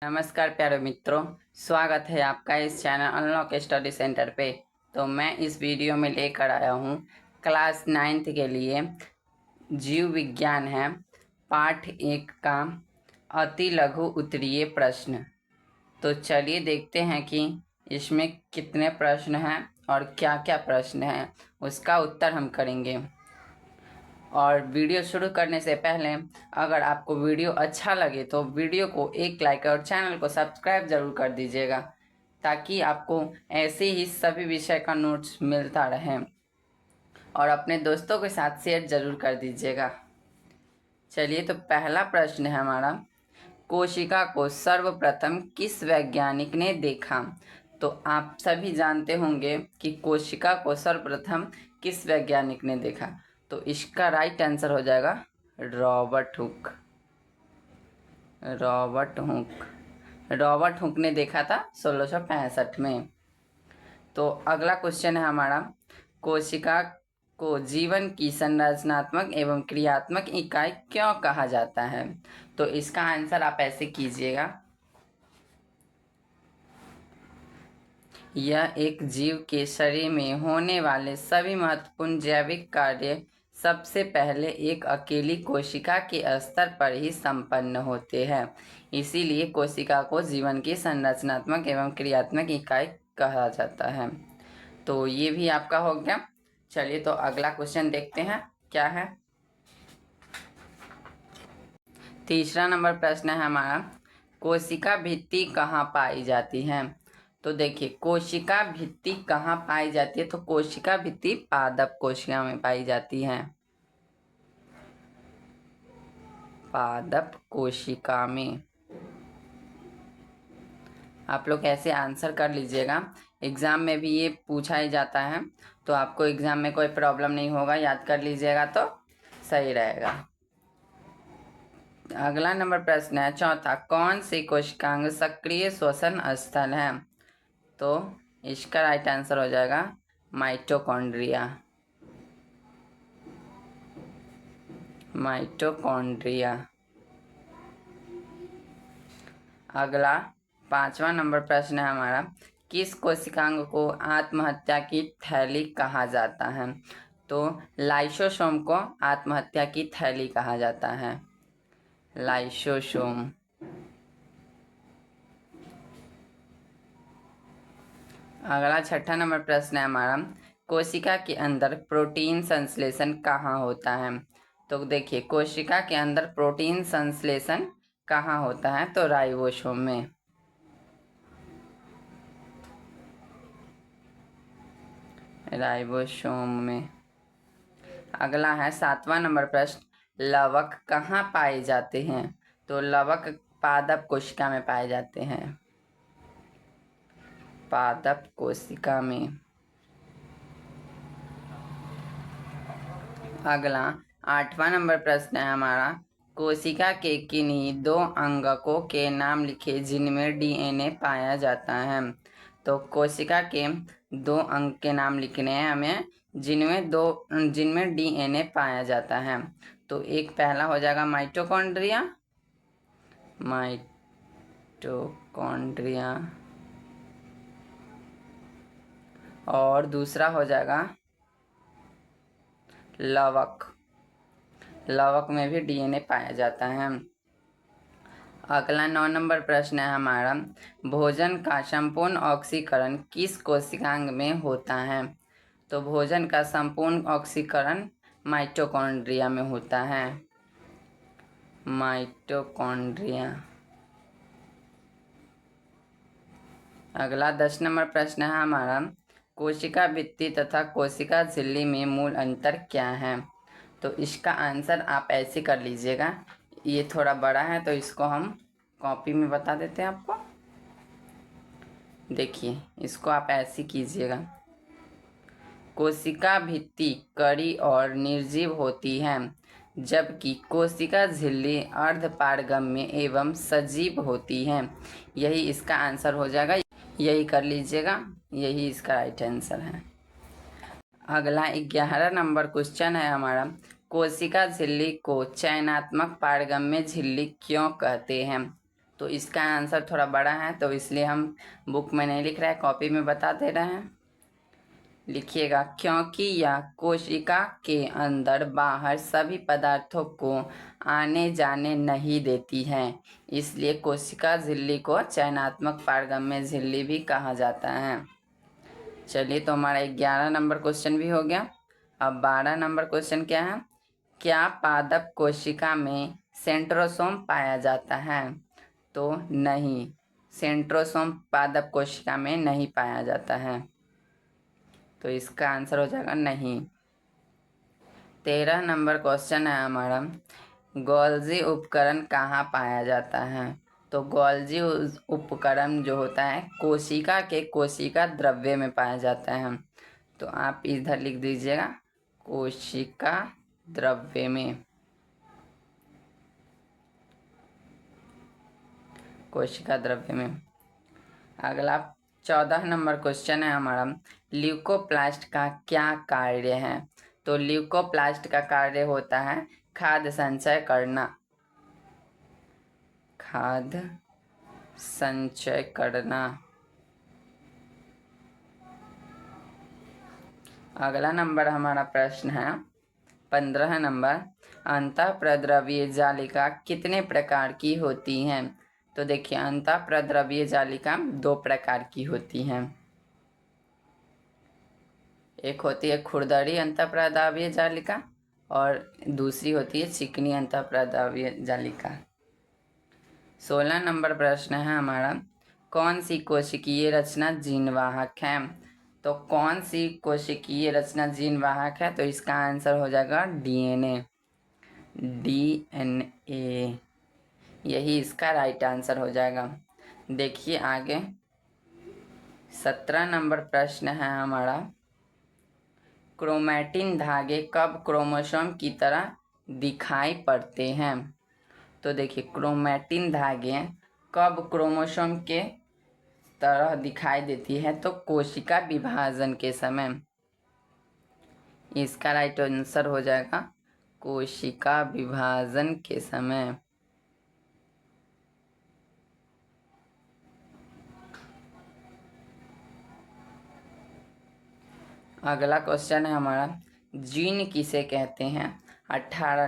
नमस्कार प्यारे मित्रों, स्वागत है आपका इस चैनल अनलॉक स्टडी सेंटर पे। तो मैं इस वीडियो में लेकर आया हूँ क्लास 9th के लिए जीव विज्ञान है पाठ 1 का अति लघु उत्तरीय प्रश्न। तो चलिए देखते हैं कि इसमें कितने प्रश्न हैं और क्या क्या प्रश्न हैं, उसका उत्तर हम करेंगे। और वीडियो शुरू करने से पहले अगर आपको वीडियो अच्छा लगे तो वीडियो को एक लाइक और चैनल को सब्सक्राइब जरूर कर दीजिएगा, ताकि आपको ऐसे ही सभी विषय का नोट्स मिलता रहे। और अपने दोस्तों के साथ शेयर जरूर कर दीजिएगा। चलिए, तो पहला प्रश्न है हमारा, कोशिका को सर्वप्रथम किस वैज्ञानिक ने देखा? तो आप सभी जानते होंगे कि कोशिका को सर्वप्रथम किस वैज्ञानिक ने देखा। तो इसका राइट आंसर हो जाएगा रॉबर्ट हुक। रॉबर्ट हुक ने देखा था 1665 में। तो अगला क्वेश्चन है हमारा, कोशिका को जीवन की संरचनात्मक एवं क्रियात्मक इकाई क्यों कहा जाता है? तो इसका आंसर आप ऐसे कीजिएगा, यह एक जीव के शरीर में होने वाले सभी महत्वपूर्ण जैविक कार्य सबसे पहले एक अकेली कोशिका के स्तर पर ही संपन्न होते हैं। इसीलिए कोशिका को जीवन की संरचनात्मक एवं क्रियात्मक इकाई कहा जाता है। तो ये भी आपका हो गया। चलिए, तो अगला क्वेश्चन देखते हैं क्या है। तीसरा नंबर प्रश्न है हमारा, कोशिका भित्ति कहाँ पाई जाती है? तो देखिए, कोशिका भित्ति कहाँ पाई जाती है? तो कोशिका भित्ति पादप कोशिका में पाई जाती है। पादप कोशिका में। आप लोग ऐसे आंसर कर लीजिएगा, एग्जाम में भी ये पूछा ही जाता है, तो आपको एग्जाम में कोई प्रॉब्लम नहीं होगा, याद कर लीजिएगा तो सही रहेगा। अगला नंबर प्रश्न है चौथा, कौन सी कोशिकांग सक्रिय श्वसन स्थल है? तो इसका राइट आंसर हो जाएगा माइटोकॉन्ड्रिया। अगला 5वां नंबर प्रश्न है हमारा, किस कोशिकांग को आत्महत्या की थैली कहा जाता है? तो लाइसोसोम को आत्महत्या की थैली कहा जाता है। लाइसोसोम। अगला 6ठा नंबर प्रश्न है हमारा, कोशिका के अंदर प्रोटीन संश्लेषण कहाँ होता है? तो देखिए, कोशिका के अंदर प्रोटीन संश्लेषण कहाँ होता है? तो राइबोसोम में। अगला है 7वां नंबर प्रश्न, लवक कहाँ पाए जाते हैं? तो लवक पादप कोशिका में पाए जाते हैं। पादप कोशिका में। अगला 8वां नंबर प्रश्न है हमारा, कोशिका के किन्हीं 2 अंगकों के नाम लिखे जिनमें डीएनए पाया जाता है। तो कोशिका के 2 अंग के नाम लिखने हैं हमें जिनमें डीएनए पाया जाता है। तो एक पहला हो जाएगा माइटोकॉन्ड्रिया और दूसरा हो जाएगा लवक में भी डीएनए पाया जाता है। अगला 9 नंबर प्रश्न है हमारा, भोजन का संपूर्ण ऑक्सीकरण किस कोशिकांग में होता है? तो भोजन का संपूर्ण ऑक्सीकरण माइटोकॉन्ड्रिया में होता है। अगला 10 नंबर प्रश्न है हमारा, कोशिका भित्ति तथा कोशिका झिल्ली में मूल अंतर क्या है? तो इसका आंसर आप ऐसे कर लीजिएगा, ये थोड़ा बड़ा है तो इसको हम कॉपी में बता देते हैं आपको। देखिए, इसको आप ऐसे कीजिएगा, कोशिका भित्ति कड़ी और निर्जीव होती है, जबकि कोशिका झिल्ली अर्धपारगम्य एवं सजीव होती है। यही इसका आंसर हो जाएगा, यही कर लीजिएगा, यही इसका राइट आंसर है। अगला 11 नंबर क्वेश्चन है हमारा, कोशिका झिल्ली को चयनात्मक पारगम्य झिल्ली क्यों कहते हैं? तो इसका आंसर थोड़ा बड़ा है, तो इसलिए हम बुक में नहीं लिख रहे हैं, कॉपी में बता दे रहे हैं। लिखिएगा, क्योंकि यह कोशिका के अंदर बाहर सभी पदार्थों को आने जाने नहीं देती है, इसलिए कोशिका झिल्ली को चयनात्मक पारगम्य झिल्ली भी कहा जाता है। चलिए, तो हमारा 11 नंबर क्वेश्चन भी हो गया। अब 12 नंबर क्वेश्चन क्या है? क्या पादप कोशिका में सेंट्रोसोम पाया जाता है? तो नहीं, सेंट्रोसोम पादप कोशिका में नहीं पाया जाता है, तो इसका आंसर हो जाएगा नहीं। 13 नंबर क्वेश्चन है हमारा, गोल्जी उपकरण कहाँ पाया जाता है? तो गोल्जी उपकरण जो होता है कोशिका के कोशिका द्रव्य में पाया जाता है। तो आप इधर लिख दीजिएगा, कोशिका द्रव्य में, कोशिका द्रव्य में। अगला 14 नंबर क्वेश्चन है हमारा, ल्यूकोप्लास्ट का क्या कार्य है? तो ल्यूकोप्लास्ट का कार्य होता है खाद्य संचय करना, खाद्य संचय करना। अगला नंबर हमारा प्रश्न है 15 नंबर, अंतःप्रद्रव्य जालिका कितने प्रकार की होती हैं? तो देखिए, अंतःप्रद्रव्य जालिका 2 प्रकार की होती हैं। एक होती है खुरदरी अंतःप्रद्रव्य जालिका और दूसरी होती है चिकनी अंतःप्रद्रव्य जालिका। 16 नंबर प्रश्न है हमारा, कौन सी कोशिकीय रचना जीनवाहक है? तो कौन सी कोशिकीय रचना जीनवाहक है? तो इसका आंसर हो जाएगा डीएनए, डीएनए, यही इसका राइट आंसर हो जाएगा। देखिए आगे 17 नंबर प्रश्न है हमारा, क्रोमैटिन धागे कब क्रोमोसोम की तरह दिखाई पड़ते हैं? तो देखिए, क्रोमैटिन धागे कब क्रोमोसोम के तरह दिखाई देती है? तो कोशिका विभाजन के समय। इसका राइट आंसर हो जाएगा कोशिका विभाजन के समय। अगला क्वेश्चन है हमारा, जीन किसे कहते हैं? 18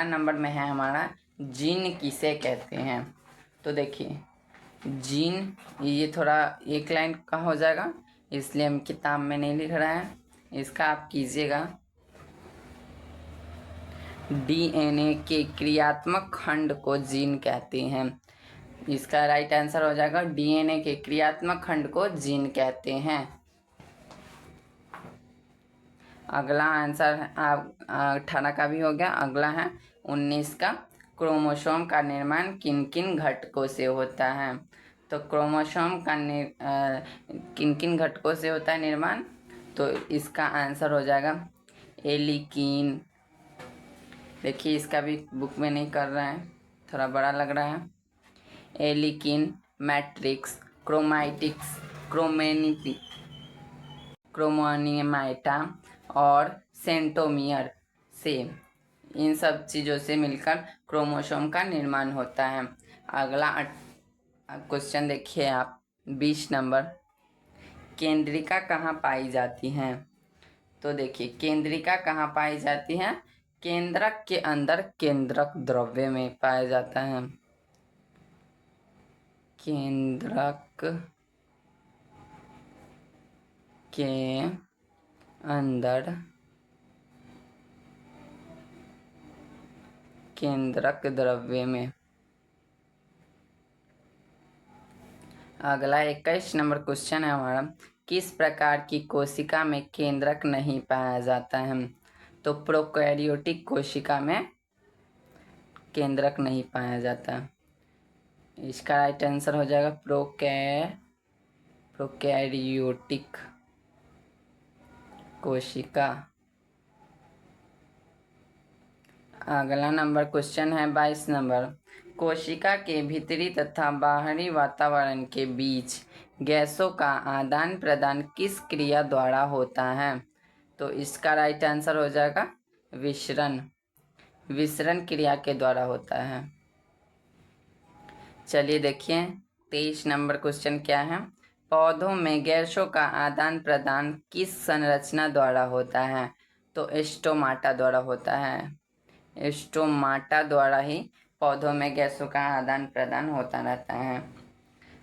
नंबर में है हमारा, जीन किसे कहते हैं? तो देखिए, जीन ये थोड़ा एक लाइन का हो जाएगा, इसलिए हम किताब में नहीं लिख रहे हैं, इसका आप कीजिएगा। डीएनए के क्रियात्मक खंड को जीन कहते हैं। इसका राइट आंसर हो जाएगा, डीएनए के क्रियात्मक खंड को जीन कहते हैं। अगला आंसर 18 का भी हो गया। अगला है 19 का, क्रोमोसोम का निर्माण किन किन घटकों से होता है? तो क्रोमोसोम का किन किन घटकों से होता है निर्माण? तो इसका आंसर हो जाएगा एलिकीन। देखिए, इसका भी बुक में नहीं कर रहे हैं, थोड़ा बड़ा लग रहा है। एलिकीन, मैट्रिक्स, क्रोमैटिक्स, क्रोमोनिमाटा और सेंटोमियर से, इन सब चीज़ों से मिलकर क्रोमोसोम का निर्माण होता है। अगला क्वेश्चन देखिए आप, 20 नंबर, केंद्रिका कहाँ पाई जाती हैं? तो देखिए, केंद्रिका कहाँ पाई जाती है? केंद्रक के अंदर केंद्रक द्रव्य में पाया जाता है। केंद्रक के अंदर केंद्रक द्रव्य में। अगला 21 नंबर क्वेश्चन है हमारा, किस प्रकार की कोशिका में केंद्रक नहीं पाया जाता है? तो प्रोकैरियोटिक कोशिका में केंद्रक नहीं पाया जाता। इसका राइट आंसर हो जाएगा प्रोकैरियोटिक कोशिका। अगला नंबर क्वेश्चन है 22 नंबर, कोशिका के भीतरी तथा बाहरी वातावरण के बीच गैसों का आदान प्रदान किस क्रिया द्वारा होता है? तो इसका राइट आंसर हो जाएगा विसरण, विसरण क्रिया के द्वारा होता है। चलिए देखिए 23 नंबर क्वेश्चन क्या है। पौधों में गैसों का आदान प्रदान किस संरचना द्वारा होता है? तो स्टोमाटा द्वारा होता है। स्टोमाटा द्वारा ही पौधों में गैसों का आदान प्रदान होता रहता है।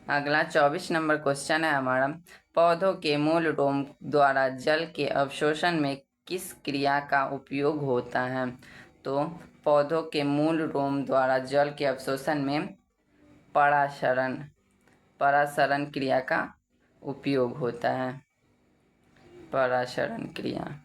अगला 24 नंबर क्वेश्चन है हमारा। पौधों के मूल रोम द्वारा जल के अवशोषण में किस क्रिया का उपयोग होता है? तो पौधों के मूल रोम द्वारा जल के अवशोषण में परासरण क्रिया का उपयोग होता है। परासरण क्रिया।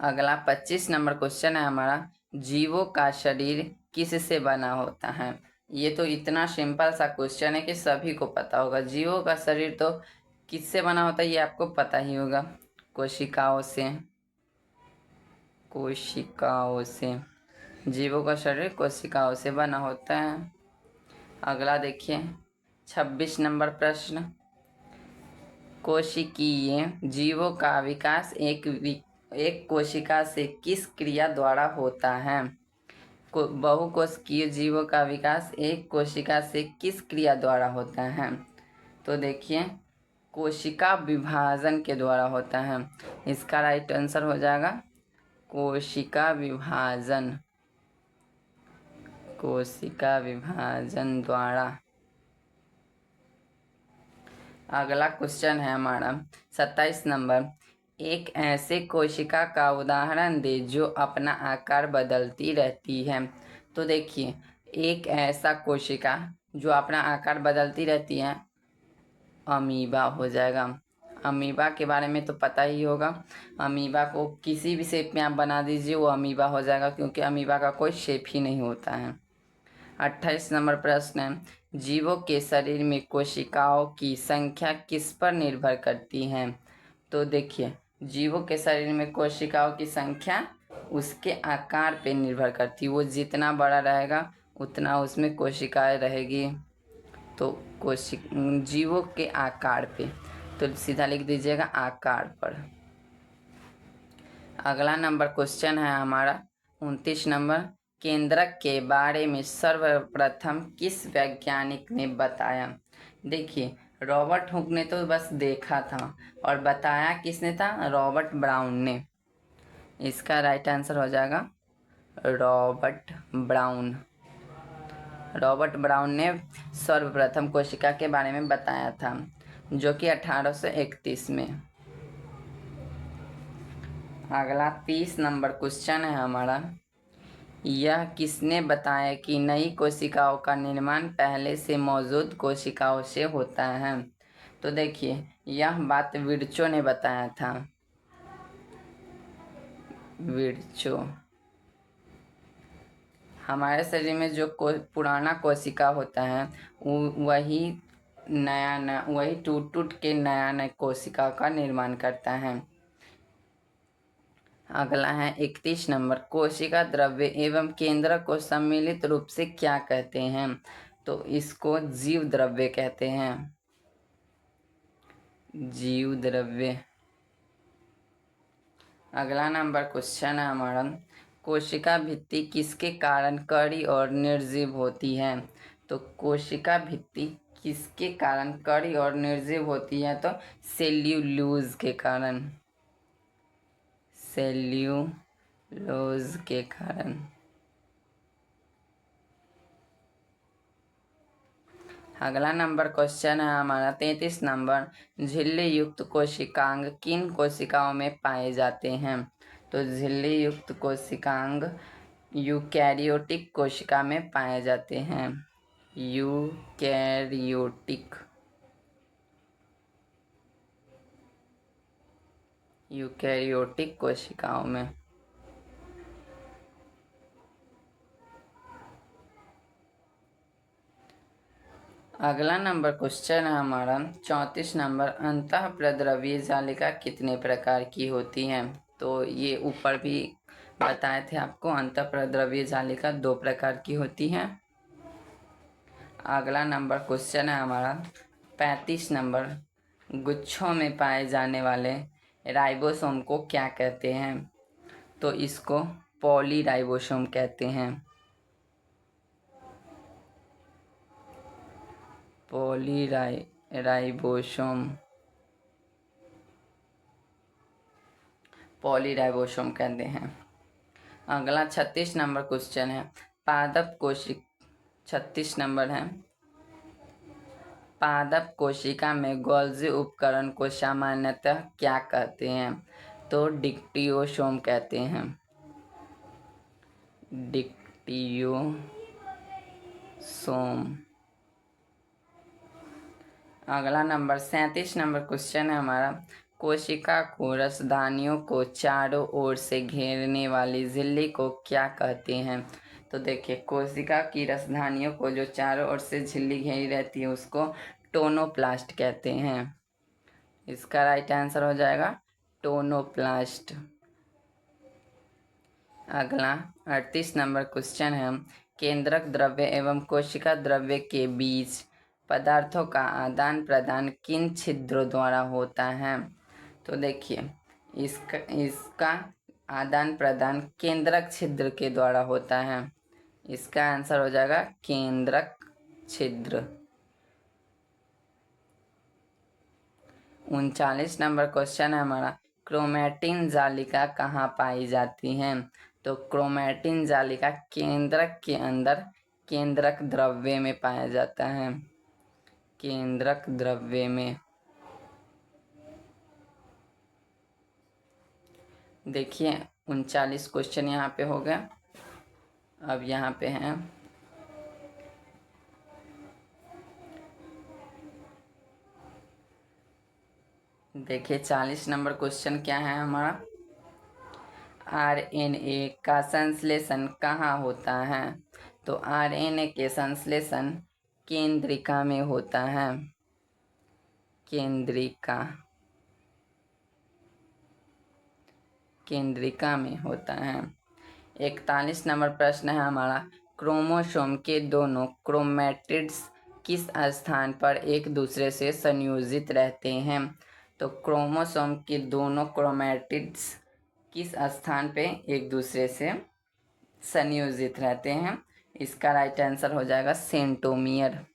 अगला 25 नंबर क्वेश्चन है हमारा। जीवों का शरीर किससे बना होता है? ये तो इतना सिंपल सा क्वेश्चन है कि सभी को पता होगा। जीवों का शरीर तो किससे बना होता है ये आपको पता ही होगा। कोशिकाओं से। जीवों का शरीर कोशिकाओं से बना होता है। अगला देखिए 26 नंबर प्रश्न। कोशिकीय जीवों का विकास एक कोशिका से किस क्रिया द्वारा होता है? बहुकोशिकीय जीवों का विकास एक कोशिका से किस क्रिया द्वारा होता है? तो देखिए कोशिका विभाजन के द्वारा होता है। इसका राइट आंसर हो जाएगा कोशिका विभाजन। कोशिका विभाजन द्वारा। अगला क्वेश्चन है हमारा 27 नंबर। एक ऐसे कोशिका का उदाहरण दे जो अपना आकार बदलती रहती है। तो देखिए एक ऐसा कोशिका जो अपना आकार बदलती रहती है अमीबा हो जाएगा। अमीबा के बारे में तो पता ही होगा। अमीबा को किसी भी शेप में आप बना दीजिए वो अमीबा हो जाएगा, क्योंकि अमीबा का कोई शेप ही नहीं होता है। 28 नंबर प्रश्न है। जीवों के शरीर में कोशिकाओं की संख्या किस पर निर्भर करती है? तो देखिए जीवों के शरीर में कोशिकाओं की संख्या उसके आकार पे निर्भर करती है। वो जितना बड़ा रहेगा उतना उसमें कोशिकाएं रहेगी। तो जीवों के आकार पे, तो सीधा लिख दीजिएगा आकार पर। अगला नंबर क्वेश्चन है हमारा 29 नंबर। केंद्रक के बारे में सर्वप्रथम किस वैज्ञानिक ने बताया? देखिए रॉबर्ट हुक ने तो बस देखा था और बताया किसने था? रॉबर्ट ब्राउन ने। इसका राइट आंसर हो जाएगा रॉबर्ट ब्राउन। रॉबर्ट ब्राउन ने सर्वप्रथम कोशिका के बारे में बताया था, जो कि 1831 में। अगला 30 नंबर क्वेश्चन है हमारा। यह किसने बताया कि नई कोशिकाओं का निर्माण पहले से मौजूद कोशिकाओं से होता है? तो देखिए यह बात विर्चो ने बताया था। विर्चो। हमारे शरीर में जो पुराना कोशिका होता है वही वही टूट टूट के नया कोशिका का निर्माण करता है। अगला है 31 नंबर। कोशिका द्रव्य एवं केंद्र को सम्मिलित रूप से क्या कहते हैं? तो इसको जीव द्रव्य कहते हैं। जीव द्रव्य। अगला नंबर क्वेश्चन है हमारा। कोशिका भित्ति किसके कारण कड़ी और निर्जीव होती है? तो कोशिका भित्ति किसके कारण कड़ी और निर्जीव होती है? तो सेल्यूलोज के कारण। सेल्यूलोज के कारण। अगला नंबर क्वेश्चन है हमारा 33 नंबर। झिल्ली युक्त कोशिकांग किन कोशिकाओं में पाए जाते हैं? तो झिल्ली युक्त कोशिकांग यूकैरियोटिक कोशिका में पाए जाते हैं। यूकैरियोटिक कोशिकाओं में। अगला नंबर क्वेश्चन है हमारा 34 नंबर। अंतःप्रद्रव्य जालिका कितने प्रकार की होती है? तो ये ऊपर भी बताए थे आपको। अंतःप्रद्रव्य जालिका 2 प्रकार की होती है। अगला नंबर क्वेश्चन है हमारा 35 नंबर। गुच्छों में पाए जाने वाले राइबोसोम को क्या कहते हैं? तो इसको पॉलीराइबोसोम कहते हैं। पॉलीराइबोसोम कहते हैं। अगला 36 नंबर क्वेश्चन है पादप कोशिका। 36 नंबर है पादप कोशिका में गोल्जी उपकरण को सामान्यतः क्या कहते हैं? तो डिक्टियोसोम कहते हैं। डिक्टियोसोम। अगला नंबर 37 नंबर क्वेश्चन है हमारा कोशिका को रसधानियों को चारों ओर से घेरने वाली झिल्ली को क्या कहते हैं? तो देखिए कोशिका की रसधानियों को जो चारों ओर से झिल्ली घेरी रहती है उसको टोनोप्लास्ट कहते हैं। इसका राइट आंसर हो जाएगा टोनोप्लास्ट। अगला 38 नंबर क्वेश्चन है केंद्रक द्रव्य एवं कोशिका द्रव्य के बीच पदार्थों का आदान प्रदान किन छिद्रों द्वारा होता है? तो देखिए इसका आदान प्रदान केंद्रक छिद्र के द्वारा होता है। इसका आंसर हो जाएगा केंद्रक छिद्र। 39 नंबर क्वेश्चन है हमारा क्रोमैटिन जालिका कहाँ पाई जाती है? तो क्रोमैटिन जालिका केंद्रक के अंदर केंद्रक द्रव्य में पाया जाता है। केंद्रक द्रव्य में। देखिए 39 क्वेश्चन यहाँ पे हो गया। अब यहाँ पे हैं देखिए 40 नंबर क्वेश्चन क्या है हमारा आरएनए का संश्लेषण कहाँ होता है? तो आरएनए के संश्लेषण केंद्रिका में होता है। केंद्रिका में होता है। 41 नंबर प्रश्न है हमारा क्रोमोसोम के दोनों क्रोमैटिड्स किस स्थान पर एक दूसरे से संयोजित रहते हैं? तो क्रोमोसोम के दोनों क्रोमैटिड्स किस स्थान पे एक दूसरे से संयोजित रहते हैं? इसका राइट आंसर हो जाएगा सेंट्रोमियर।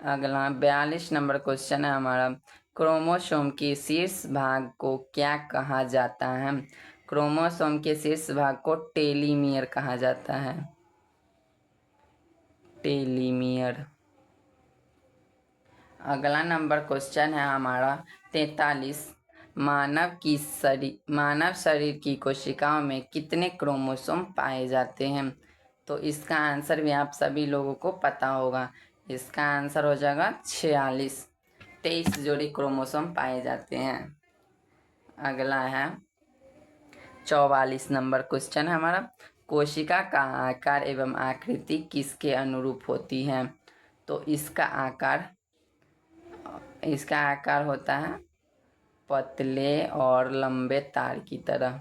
अगला 42 नंबर क्वेश्चन है हमारा क्रोमोसोम के शीर्ष भाग को क्या कहा जाता है? क्रोमोसोम के शीर्ष भाग को टेलीमियर कहा जाता है। टेलीमियर। अगला नंबर क्वेश्चन है हमारा 43 मानव शरीर की कोशिकाओं में कितने क्रोमोसोम पाए जाते हैं? तो इसका आंसर भी आप सभी लोगों को पता होगा। इसका आंसर हो जाएगा 46। 23 जोड़ी क्रोमोसोम पाए जाते हैं। अगला है 44 नंबर क्वेश्चन है हमारा कोशिका का आकार एवं आकृति किसके अनुरूप होती है? तो इसका आकार होता है पतले और लंबे तार की तरह।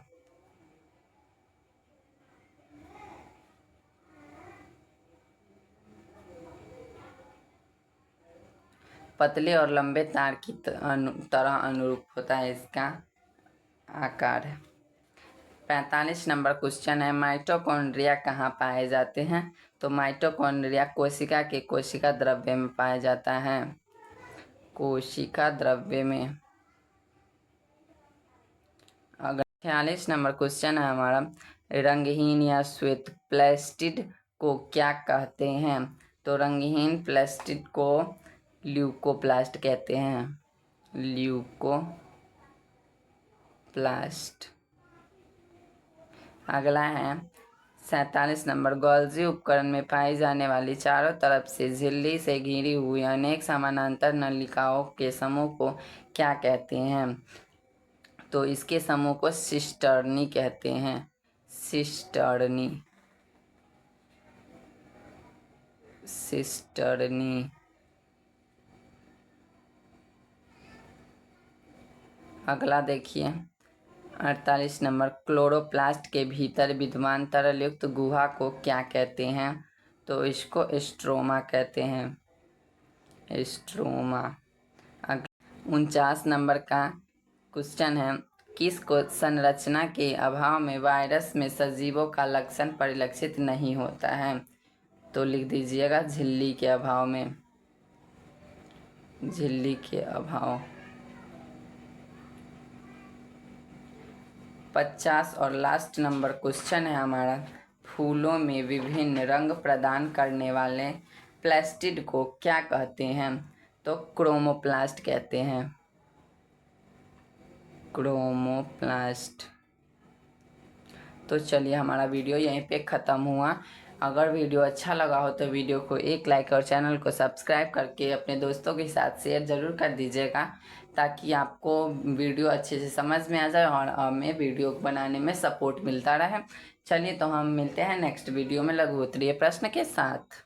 पतले और लंबे तार की तरह अनुरूप होता है इसका आकार। 45 नंबर क्वेश्चन है माइटोकॉन्ड्रिया कहाँ पाए जाते हैं? तो माइटोकॉन्ड्रिया कोशिका के कोशिका द्रव्य में पाया जाता है। कोशिका द्रव्य में। अगर 46 नंबर क्वेश्चन है हमारा रंगहीन या श्वेत प्लास्टिड को क्या कहते हैं? तो रंगहीन प्लास्टिड को ल्यूकोप्लास्ट कहते हैं। ल्यूकोप्लास्ट। अगला है 47 नंबर गोल्जी उपकरण में पाई जाने वाली चारों तरफ से झिल्ली से घिरी हुई अनेक समानांतर नलिकाओं के समूह को क्या कहते हैं? तो इसके समूह को सिस्टर्नी कहते हैं। सिस्टर्नी। अगला देखिए 48 नंबर क्लोरोप्लास्ट के भीतर विद्यमान तरल युक्त गुहा को क्या कहते हैं? तो इसको स्ट्रोमा कहते हैं। स्ट्रोमा। 49 नंबर का क्वेश्चन है किस को संरचना के अभाव में वायरस में सजीवों का लक्षण परिलक्षित नहीं होता है? तो लिख दीजिएगा झिल्ली के अभाव में, झिल्ली के अभाव। 50 और लास्ट नंबर क्वेश्चन है हमारा, फूलों में विभिन्न रंग प्रदान करने वाले प्लास्टिड को क्या कहते हैं? तो क्रोमोप्लास्ट कहते हैं, क्रोमोप्लास्ट। तो चलिए हमारा वीडियो यहीं पे ख़त्म हुआ। अगर वीडियो अच्छा लगा हो तो वीडियो को एक लाइक और चैनल को सब्सक्राइब करके अपने दोस्तों के साथ शेयर ज़रूर कर दीजिएगा, ताकि आपको वीडियो अच्छे से समझ में आ जाए और हमें वीडियो बनाने में सपोर्ट मिलता रहे। चलिए तो हम मिलते हैं नेक्स्ट वीडियो में लघु उत्तरीय प्रश्न के साथ।